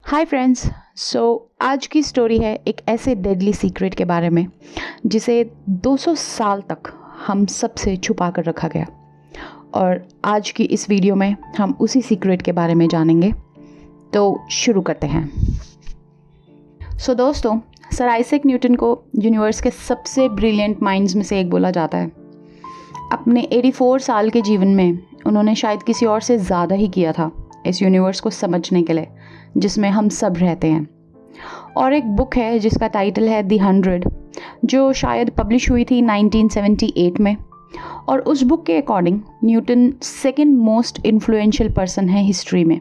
Hi friends. आज की story है एक ऐसे डेडली सीक्रेट के बारे में जिसे 200 साल तक हम सबसे छुपा कर रखा गया। और आज की इस वीडियो में हम उसी सीक्रेट के बारे में जानेंगे। तो शुरू करते हैं। दोस्तों, सर आइजैक न्यूटन को यूनिवर्स के सबसे ब्रिलियंट माइंड्स में से एक बोला जाता है। अपने 84 साल के जीवन में उन्होंने शायद किसी और से ज़्यादा ही किया था इस यूनिवर्स को समझने के लिए जिसमें हम सब रहते हैं। और एक बुक है जिसका टाइटल है द 100, जो शायद पब्लिश हुई थी 1978 में। और उस बुक के according Newton second most influential person है हिस्ट्री में,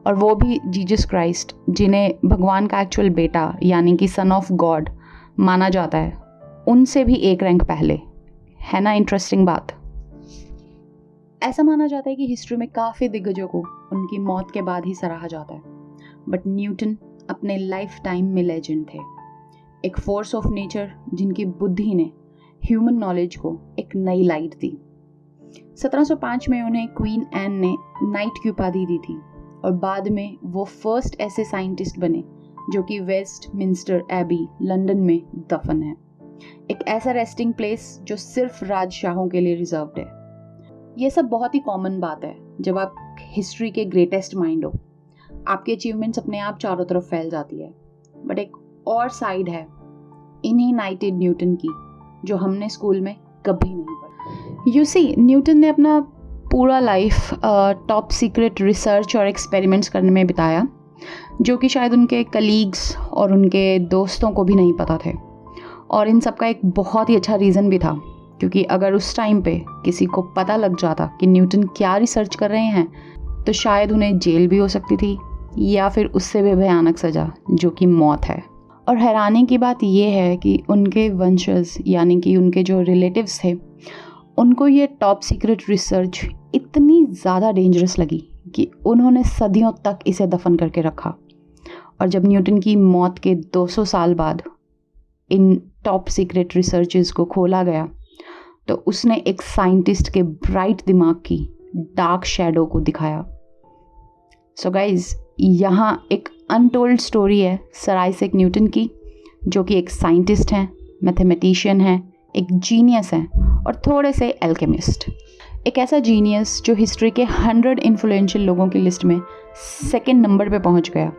और वो भी जीसस क्राइस्ट, जिन्हें भगवान का एक्चुअल बेटा यानी कि सन ऑफ गॉड माना जाता है, उनसे भी एक रैंक पहले। है ना इंटरेस्टिंग बात। ऐसा माना जाता है कि हिस्ट्री में काफ़ी दिग्गजों को उनकी मौत के बाद ही सराहा जाता है, बट न्यूटन अपने लाइफ टाइम में लेजेंड थे। एक फोर्स ऑफ नेचर जिनकी बुद्धि ने ह्यूमन नॉलेज को एक नई लाइट दी। 1705 में उन्हें क्वीन एन ने नाइट की उपाधि दी थी, और बाद में वो फर्स्ट ऐसे साइंटिस्ट बने जो कि वेस्टमिंस्टर एबी लंदन में दफन है। एक ऐसा रेस्टिंग प्लेस जो सिर्फ राजशाहों के लिए रिजर्व्ड है। ये सब बहुत ही कॉमन बात है जब आप हिस्ट्री के ग्रेटेस्ट माइंड हो। आपके अचीवमेंट्स अपने आप चारों तरफ फैल जाती है, बट एक और साइड है इन्हीं नाइटेड न्यूटन की जो हमने स्कूल में कभी नहीं पढ़ी। यू सी, न्यूटन ने अपना पूरा लाइफ टॉप सीक्रेट रिसर्च और एक्सपेरिमेंट्स करने में बिताया, जो कि शायद उनके कलीग्स और उनके दोस्तों को भी नहीं पता थे। और इन सब का एक बहुत ही अच्छा रीज़न भी था, क्योंकि अगर उस टाइम पे किसी को पता लग जाता कि न्यूटन क्या रिसर्च कर रहे हैं तो शायद उन्हें जेल भी हो सकती थी, या फिर उससे भी भयानक सज़ा, जो कि मौत है। और हैरानी की बात यह है कि उनके वंशज यानी कि उनके जो रिलेटिव्स थे, उनको ये टॉप सीक्रेट रिसर्च इतनी ज़्यादा डेंजरस लगी कि उन्होंने सदियों तक इसे दफन करके रखा। और जब न्यूटन की मौत के 200 साल बाद इन टॉप सीक्रेट रिसर्चेस को खोला गया तो उसने एक साइंटिस्ट के ब्राइट दिमाग की डार्क शैडो को दिखाया। सो गाइज, यहाँ एक अनटोल्ड स्टोरी है सर आइजैक न्यूटन की, जो कि एक साइंटिस्ट हैं, मैथमेटिशियन हैं, एक जीनियस हैं और थोड़े से एल्केमिस्ट। एक ऐसा जीनियस जो हिस्ट्री के 100 इन्फ्लुएंशियल लोगों की लिस्ट में सेकंड नंबर पे पहुंच गया।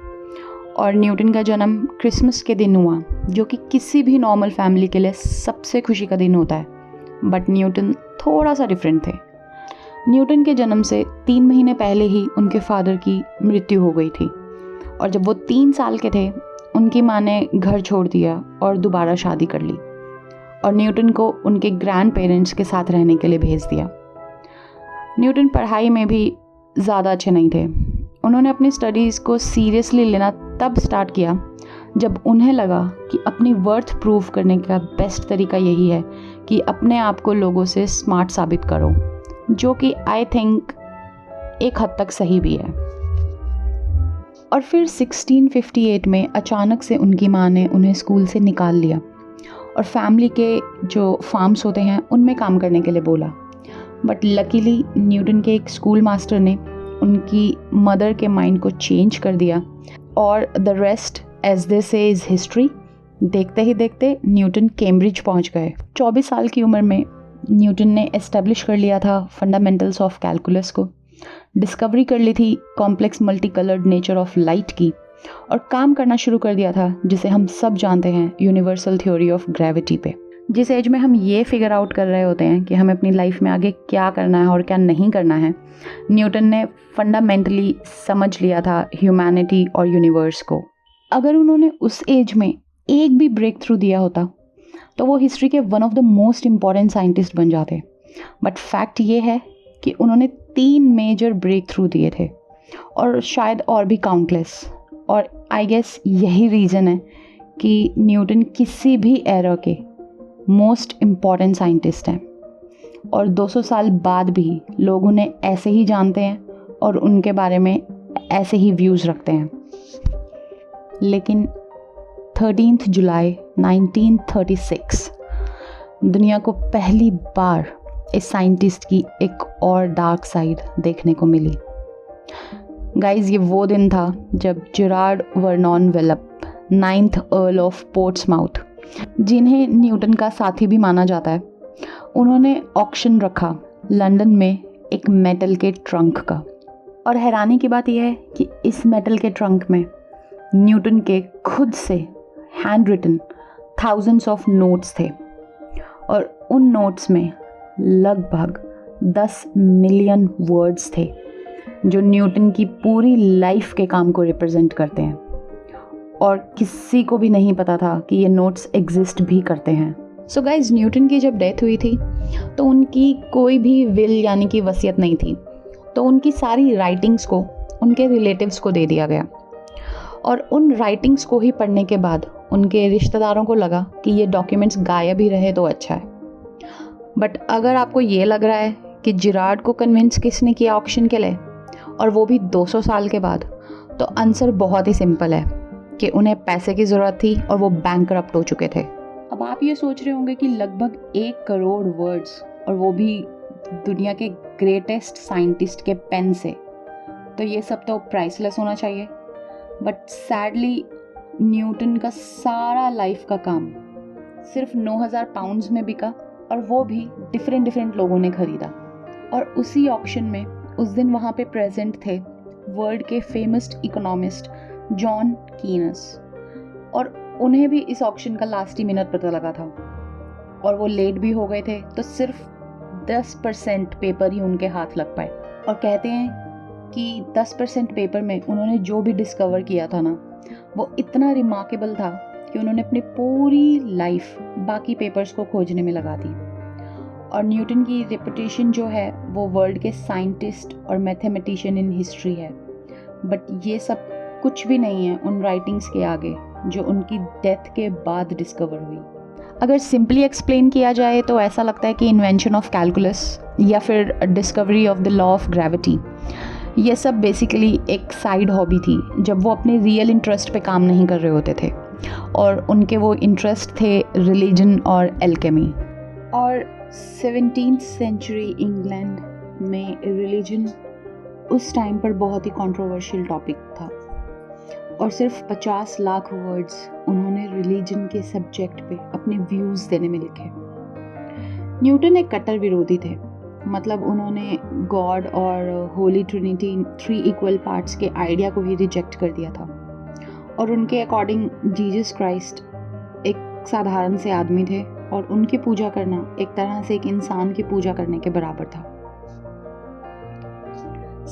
और न्यूटन का जन्म क्रिसमस के दिन हुआ, जो कि किसी भी नॉर्मल फैमिली के लिए सबसे खुशी का दिन होता है, बट न्यूटन थोड़ा सा डिफरेंट थे। न्यूटन के जन्म से 3 महीने पहले ही उनके फादर की मृत्यु हो गई थी, और जब वो 3 साल के थे उनकी माँ ने घर छोड़ दिया और दोबारा शादी कर ली, और न्यूटन को उनके ग्रैंड पेरेंट्स के साथ रहने के लिए भेज दिया। न्यूटन पढ़ाई में भी ज़्यादा अच्छे नहीं थे। उन्होंने अपनी स्टडीज़ को सीरियसली लेना तब स्टार्ट किया जब उन्हें लगा कि अपनी वर्थ प्रूव करने का बेस्ट तरीका यही है कि अपने आप को लोगों से स्मार्ट साबित करो, जो कि आई थिंक एक हद तक सही भी है। और फिर 1658 में अचानक से उनकी माँ ने उन्हें स्कूल से निकाल लिया और फैमिली के जो फार्म्स होते हैं उनमें काम करने के लिए बोला। बट लकीली न्यूटन के एक स्कूल मास्टर ने उनकी मदर के माइंड को चेंज कर दिया, और द रेस्ट एज दे से इज़ हिस्ट्री। देखते ही देखते न्यूटन कैम्ब्रिज पहुंच गए। 24 साल की उम्र में न्यूटन ने एस्टेब्लिश कर लिया था फंडामेंटल्स ऑफ कैलकुलस को, डिस्कवरी कर ली थी complex multi coloured nature of light की, और काम करना शुरू कर दिया था जिसे हम सब जानते हैं यूनिवर्सल थ्योरी ऑफ ग्रेविटी पे। जिस एज में हम ये फिगर आउट कर रहे होते हैं कि हमें अपनी लाइफ में आगे क्या करना है और क्या नहीं करना है, न्यूटन ने फंडामेंटली समझ लिया था ह्यूमैनिटी और यूनिवर्स को। अगर उन्होंने उस एज में एक भी ब्रेक थ्रू दिया होता तो वो हिस्ट्री के one of the most important scientist बन जाते। बट फैक्ट ये है कि उन्होंने 3 मेजर ब्रेक थ्रू दिए थे, और शायद और भी काउंटलेस। और आई गेस यही रीज़न है कि न्यूटन किसी भी एरा के मोस्ट इम्पॉर्टेंट साइंटिस्ट हैं, और 200 साल बाद भी लोग उन्हें ऐसे ही जानते हैं और उनके बारे में ऐसे ही व्यूज़ रखते हैं। लेकिन 13 जुलाई 1936 दुनिया को पहली बार इस साइंटिस्ट की एक और डार्क साइड देखने को मिली। गाइज ये वो दिन था जब Gerard Vernon Wallop 9th earl of Portsmouth, जिन्हें न्यूटन का साथी भी माना जाता है, उन्होंने ऑक्शन रखा लंदन में एक मेटल के ट्रंक का। और हैरानी की बात यह है कि इस मेटल के ट्रंक में न्यूटन के खुद से handwritten thousands of notes थे, और उन नोट्स में लगभग 10 मिलियन वर्ड्स थे जो न्यूटन की पूरी लाइफ के काम को रिप्रेजेंट करते हैं। और किसी को भी नहीं पता था कि ये नोट्स एग्जिस्ट भी करते हैं। सो गाइज, न्यूटन की जब डेथ हुई थी तो उनकी कोई भी विल यानी कि वसीयत नहीं थी, तो उनकी सारी राइटिंग्स को उनके रिलेटिव्स को दे दिया गया। और उन राइटिंग्स को ही पढ़ने के बाद उनके रिश्तेदारों को लगा कि ये डॉक्यूमेंट्स गायब ही रहे तो अच्छा है। बट अगर आपको ये लग रहा है कि जेरार्ड को कन्विंस किसने किया ऑक्शन के लिए, और वो भी 200 साल के बाद, तो आंसर बहुत ही सिंपल है कि उन्हें पैसे की ज़रूरत थी और वो बैंकरप्ट हो चुके थे। अब आप ये सोच रहे होंगे कि लगभग 1 करोड़ वर्ड्स, और वो भी दुनिया के ग्रेटेस्ट साइंटिस्ट के पेन से, तो ये सब तो प्राइसलेस होना चाहिए। बट सैडली न्यूटन का सारा लाइफ का काम सिर्फ 9,000 पाउंड्स में बिका, और वो भी डिफरेंट लोगों ने खरीदा। और उसी ऑक्शन में उस दिन वहाँ पे प्रेजेंट थे वर्ल्ड के फेमस इकोनॉमिस्ट जॉन कीनस, और उन्हें भी इस ऑक्शन का लास्ट ही मिनट पता लगा था, और वो लेट भी हो गए थे, तो सिर्फ 10% पेपर ही उनके हाथ लग पाए। और कहते हैं कि 10% पेपर में उन्होंने जो भी डिस्कवर किया था ना, वो इतना रिमार्केबल था कि उन्होंने अपनी पूरी लाइफ बाकी पेपर्स को खोजने में लगा दी। और न्यूटन की रेपुटेशन जो है वो वर्ल्ड के साइंटिस्ट और मैथमेटिशियन इन हिस्ट्री है। बट ये सब कुछ भी नहीं है उन राइटिंग्स के आगे जो उनकी डेथ के बाद डिस्कवर हुई। अगर सिंपली एक्सप्लेन किया जाए तो ऐसा लगता है कि इन्वेंशन ऑफ कैलकुलस या फिर discovery of the law of gravity, ये सब बेसिकली एक साइड हॉबी थी जब वो अपने रियल इंटरेस्ट पे काम नहीं कर रहे होते थे, और उनके वो इंटरेस्ट थे रिलीजन और एल्केमी। और 17th सेंचुरी इंग्लैंड में रिलीजन उस टाइम पर बहुत ही कंट्रोवर्शियल टॉपिक था, और सिर्फ 50 लाख वर्ड्स उन्होंने रिलीजन के सब्जेक्ट पे अपने व्यूज़ देने में लिखे। न्यूटन एक कट्टर विरोधी थे, मतलब उन्होंने गॉड और होली ट्रिनिटी 3 इक्वल पार्ट्स के आइडिया को ही रिजेक्ट कर दिया था, और उनके अकॉर्डिंग जीसस क्राइस्ट एक साधारण से आदमी थे, और उनकी पूजा करना एक तरह से एक इंसान की पूजा करने के बराबर था।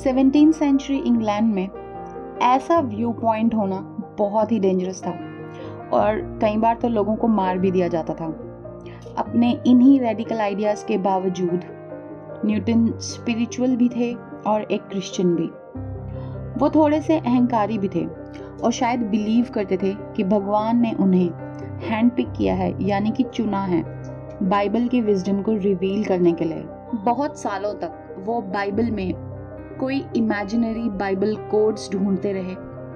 17th सेंचुरी इंग्लैंड में ऐसा व्यू पॉइंट होना बहुत ही डेंजरस था, और कई बार तो लोगों को मार भी दिया जाता था। अपने इन्हीं रेडिकल आइडियाज़ के बावजूद न्यूटन स्पिरिचुअल भी थे और एक क्रिश्चियन भी। वो थोड़े से अहंकारी भी थे, और शायद बिलीव करते थे कि भगवान ने उन्हें हैंड पिक किया है, यानी कि चुना है, बाइबल की विजडम को रिवील करने के लिए। बहुत सालों तक वो बाइबल में कोई इमेजिनरी बाइबल कोड्स ढूंढते रहे,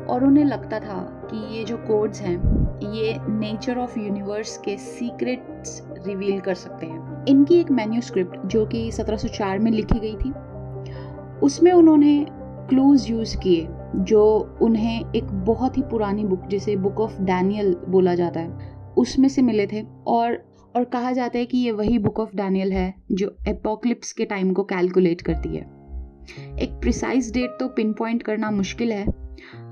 और उन्हें लगता था कि ये जो कोड्स हैं ये नेचर ऑफ यूनिवर्स के सीक्रेट्स रिवील कर सकते हैं। इनकी एक मैन्यूस्क्रिप्ट जो कि 1704 में लिखी गई थी, उसमें उन्होंने क्लूज यूज़ किए जो उन्हें एक बहुत ही पुरानी बुक, जिसे बुक ऑफ डैनियल बोला जाता है, उसमें से मिले थे। और कहा जाता है कि ये वही बुक ऑफ डैनियल है जो एपोक्लिप्स के टाइम को कैलकुलेट करती है। एक प्रिसाइज डेट तो पिन पॉइंट करना मुश्किल है,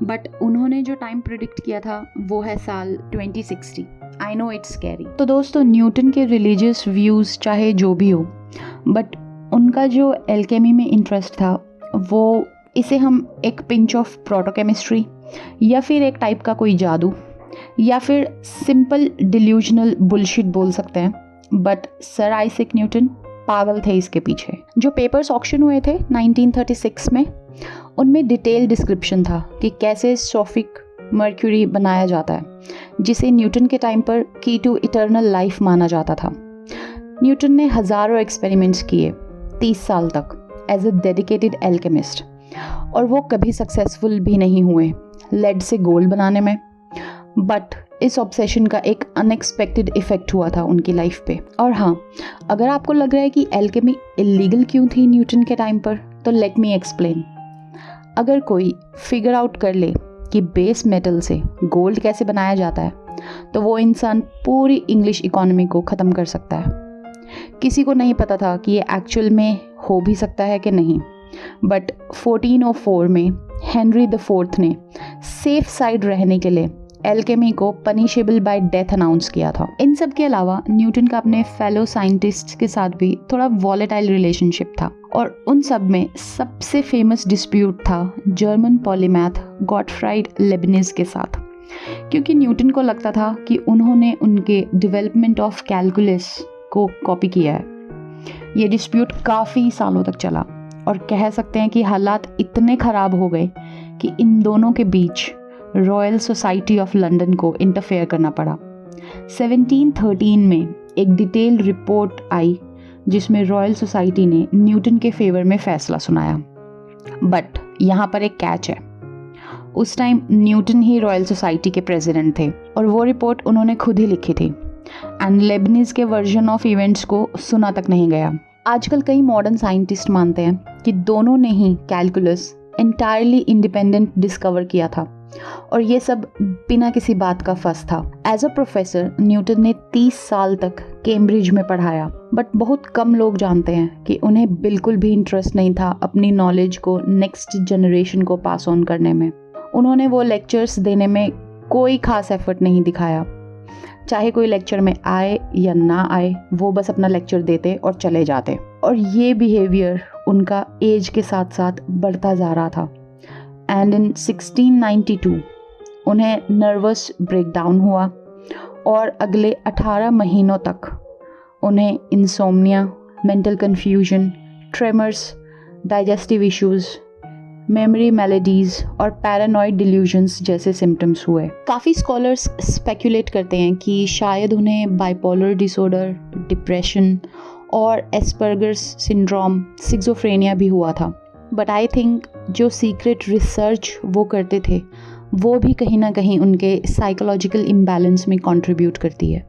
बट उन्होंने जो टाइम प्रिडिक्ट किया था वो है साल 2060। I know it's scary. तो दोस्तों, न्यूटन के रिलीजियस व्यूज़ चाहे जो भी हो, बट उनका जो एल्केमी में इंटरेस्ट था वो, इसे हम एक पिंच ऑफ प्रोटोकेमिस्ट्री या फिर एक टाइप का कोई जादू या फिर सिंपल डिल्यूजनल बुलशिट बोल सकते हैं। बट सर आइजैक न्यूटन पागल थे इसके पीछे। जो पेपर्स ऑक्शन हुए थे 1936 में, उनमें डिटेल डिस्क्रिप्शन था कि कैसे सोफिक मर्क्यूरी बनाया जाता है, जिसे न्यूटन के टाइम पर की टू इटर्नल लाइफ माना जाता था। न्यूटन ने हज़ारों एक्सपेरिमेंट्स किए 30 साल तक एज अ डेडिकेटेड एल्केमिस्ट, और वो कभी सक्सेसफुल भी नहीं हुए लेड से गोल्ड बनाने में। बट इस ऑब्सेशन का एक अनएक्सपेक्टेड इफेक्ट हुआ था उनकी लाइफ पे। और हाँ, अगर आपको लग रहा है कि एल्केमी इलीगल क्यों थी न्यूटन के टाइम पर, तो लेट मी एक्सप्लेन। अगर कोई फिगर आउट कर ले कि बेस मेटल से गोल्ड कैसे बनाया जाता है, तो वो इंसान पूरी इंग्लिश इकोनॉमी को ख़त्म कर सकता है। किसी को नहीं पता था कि ये एक्चुअल में हो भी सकता है कि नहीं, बट 1404 में हेनरी द फोर्थ ने सेफ साइड रहने के लिए एल्केमी को पनिशेबल बाय डेथ अनाउंस किया था। इन सब के अलावा न्यूटन का अपने फेलो साइंटिस्ट्स के साथ भी थोड़ा वॉलेटाइल रिलेशनशिप था, और उन सब में सबसे फेमस डिस्प्यूट था जर्मन पॉलीमैथ गॉटफ्राइड लेबनिज के साथ, क्योंकि न्यूटन को लगता था कि उन्होंने उनके डेवलपमेंट ऑफ कैलकुलस को कॉपी किया है। ये डिस्प्यूट काफ़ी सालों तक चला और कह सकते हैं कि हालात इतने ख़राब हो गए कि इन दोनों के बीच रॉयल सोसाइटी ऑफ लंदन को इंटरफेयर करना पड़ा। 1713 में एक डिटेल्ड रिपोर्ट आई जिसमें रॉयल सोसाइटी ने न्यूटन के फेवर में फैसला सुनाया, बट यहाँ पर एक कैच है। उस टाइम न्यूटन ही रॉयल सोसाइटी के प्रेसिडेंट थे और वो रिपोर्ट उन्होंने खुद ही लिखी थी, एंड लेबनिज के वर्जन ऑफ इवेंट्स को सुना तक नहीं गया। आजकल कई मॉडर्न साइंटिस्ट मानते हैं कि दोनों ने ही कैलकुलस एंटायरली इंडिपेंडेंट डिस्कवर किया था, और ये सब बिना किसी बात का फंस था। एज अ प्रोफेसर न्यूटन ने 30 साल तक कैम्ब्रिज में पढ़ाया, बट बहुत कम लोग जानते हैं कि उन्हें बिल्कुल भी इंटरेस्ट नहीं था अपनी नॉलेज को नेक्स्ट जनरेशन को पास ऑन करने में। उन्होंने वो लेक्चर्स देने में कोई खास एफर्ट नहीं दिखाया। चाहे कोई लेक्चर में आए या ना आए, वो बस अपना लेक्चर देते और चले जाते, और ये बिहेवियर उनका एज के साथ साथ बढ़ता जा रहा था। एंड इन 1692 उन्हें नर्वस ब्रेकडाउन हुआ, और अगले 18 महीनों तक उन्हें insomnia, mental confusion, tremors, digestive issues, memory melodies और पैरानॉइड डिल्यूजन्स जैसे सिम्टम्स हुए। काफ़ी स्कॉलर्स स्पेकुलेट करते हैं कि शायद उन्हें बाइपोलर डिसऑर्डर, डिप्रेशन और एस्पर्गर्स सिंड्रोम, सिक्सोफ्रेनिया भी हुआ था, बट आई थिंक जो सीक्रेट रिसर्च वो करते थे वो भी कहीं ना कहीं उनके साइकोलॉजिकल इम्बैलेंस में कंट्रीब्यूट करती है।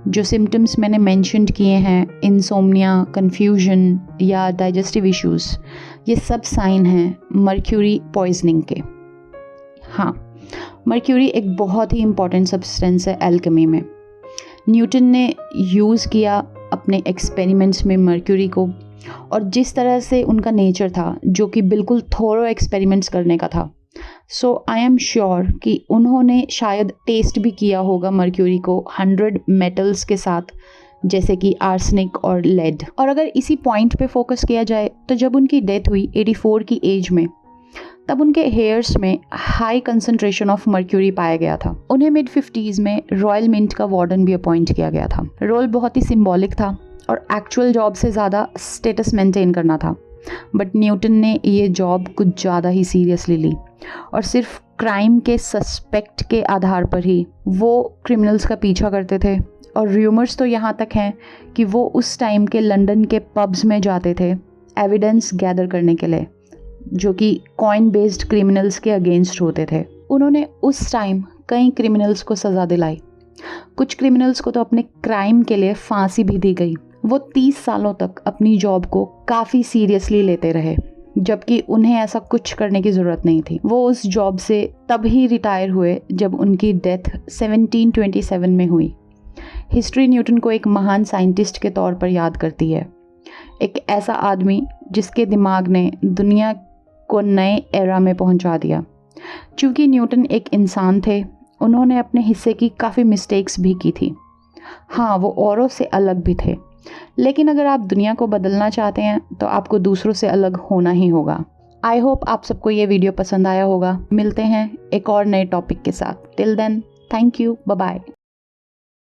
जो सिम्टम्स मैंने मेंशन्ड किए हैं, इंसोम्निया, कन्फ्यूजन या डाइजेस्टिव इश्यूज़, ये सब साइन हैं मर्क्यूरी पॉइजनिंग के। हाँ, मर्क्यूरी एक बहुत ही इम्पॉर्टेंट सब्सटेंस है एल्केमी में। न्यूटन ने यूज़ किया अपने एक्सपेरिमेंट्स में मर्क्यूरी को, और जिस तरह से उनका नेचर था जो कि बिल्कुल थोरो एक्सपेरिमेंट्स करने का था, सो आई एम श्योर कि उन्होंने शायद टेस्ट भी किया होगा मर्क्यूरी को 100 मेटल्स के साथ, जैसे कि आर्सेनिक और लेड। और अगर इसी पॉइंट पे फोकस किया जाए तो जब उनकी डेथ हुई 84 की एज में, तब उनके हेयर्स में हाई कंसंट्रेशन ऑफ मर्क्यूरी पाया गया था। उन्हें मिड 50s में रॉयल मिंट का वार्डन भी अपॉइंट किया गया था। रोल बहुत ही सिंबॉलिक था और एक्चुअल जॉब से ज़्यादा स्टेटस मेंटेन करना था, बट न्यूटन ने ये जॉब कुछ ज़्यादा ही सीरियसली ली, और सिर्फ क्राइम के सस्पेक्ट के आधार पर ही वो क्रिमिनल्स का पीछा करते थे। और र्यूमर्स तो यहाँ तक हैं कि वो उस टाइम के लंदन के पब्स में जाते थे एविडेंस गैदर करने के लिए, जो कि कॉइन बेस्ड क्रिमिनल्स के अगेंस्ट होते थे। उन्होंने उस टाइम कई क्रिमिनल्स को सज़ा दिलाई। कुछ क्रिमिनल्स को तो अपने क्राइम के लिए फांसी भी दी गई। वो 30 सालों तक अपनी जॉब को काफ़ी सीरियसली लेते रहे, जबकि उन्हें ऐसा कुछ करने की ज़रूरत नहीं थी। वो उस जॉब से तब ही रिटायर हुए जब उनकी डेथ 1727 में हुई। हिस्ट्री न्यूटन को एक महान साइंटिस्ट के तौर पर याद करती है, एक ऐसा आदमी जिसके दिमाग ने दुनिया को नए एरा में पहुंचा दिया। चूँकि न्यूटन एक इंसान थे, उन्होंने अपने हिस्से की काफ़ी मिस्टेक्स भी की थी। हाँ, वो औरों से अलग भी थे, लेकिन अगर आप दुनिया को बदलना चाहते हैं तो आपको दूसरों से अलग होना ही होगा। आई होप आप सबको ये वीडियो पसंद आया होगा। मिलते हैं एक और नए टॉपिक के साथ। Till then, thank you, bye bye.